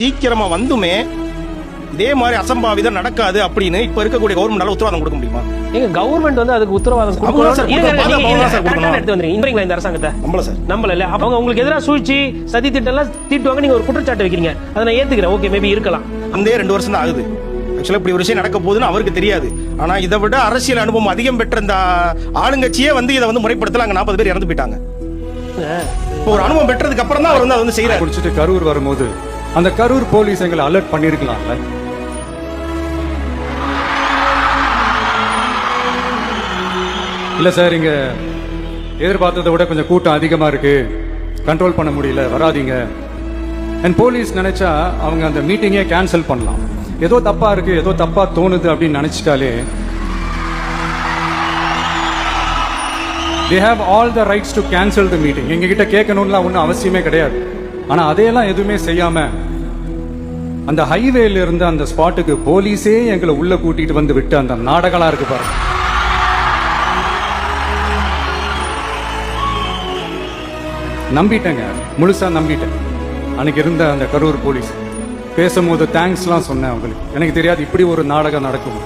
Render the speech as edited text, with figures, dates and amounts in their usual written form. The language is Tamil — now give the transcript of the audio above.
சீக்கிரமா வந்துமே இதே மாதிரி அசம்பாவிதம் நடக்காது அப்படின்னு இப்ப இருக்கக்கூடிய கவர்மெண்டால உத்தரவாதம் கொடுக்க முடியுமா? எங்க கவர்மெண்ட் வந்து அதுக்கு உத்தரவாதம் கொடுக்கணும். இந்த அரசாங்கத்தை நம்பல சார், நம்பல இல்ல. அவங்க உங்களுக்கு எதிராக சூழ்ச்சி சதி திட்டம் எல்லாம் தீட்டுவாங்க, நீங்க ஒரு குற்றச்சாட்டு வைக்கிறீங்க, அதை நான் ஏத்துக்கிறேன். ஓகே, மேபி இருக்கலாம். அந்த 2 வருஷம் தான் ஆகுது. ஆக்சுவலா இப்படி ஒரு விஷயம் நடக்க போகுதுன்னு அவருக்கு தெரியாது. ஆனா இதை விட அரசியல் அனுபவம் அதிகம் பெற்ற இந்த ஆளுங்கட்சியே வந்து இதை வந்து முறைப்படுத்தல. அங்க 40 பேர் இறந்து போயிட்டாங்க. இப்போ ஒரு அனுபவம் பெற்றதுக்கு அப்புறம் தான் அவர் வந்து அதை வந்து செய்யறாரு. குடிச்சிட்டு கரூர் வரும்போது அந்த கரூர் போலீஸ் எங்களை அலர்ட் பண்ணிருக்கலாம்ல. இல்ல சார், இங்க எதிர்பார்த்ததை விட கொஞ்சம் கூட்டம் அதிகமா இருக்கு, கண்ட்ரோல் பண்ண முடியல, வராதீங்க. அண்ட் போலீஸ் நினைச்சா அவங்க அந்த மீட்டிங்கே கேன்சல் பண்ணலாம். ஏதோ தப்பா இருக்கு, ஏதோ தப்பா தோணுது அப்படின்னு நினைச்சிட்டாலே they have all the rights to cancel the meeting. எங்க கிட்ட கேட்கணும்லாம் ஒன்றும் அவசியமே கிடையாது. ஆனா அதையெல்லாம் எதுவுமே செய்யாம அந்த ஹைவேல இருந்து அந்த ஸ்பாட்டுக்கு போலீஸே எங்களை உள்ள கூட்டிட்டு வந்து விட்டு அந்த நாடகம்லாம் இருக்கு பாருங்க. நம்பிட்டேங்க, முழுசா நம்பிட்டேன். அன்னைக்கு இருந்த அந்த கரூர் போலீஸ் பேசும்போது தேங்க்ஸ்லாம் சொன்னேன் அவங்களுக்கு. எனக்கு தெரியாது இப்படி ஒரு நாடகம் நடக்கும்.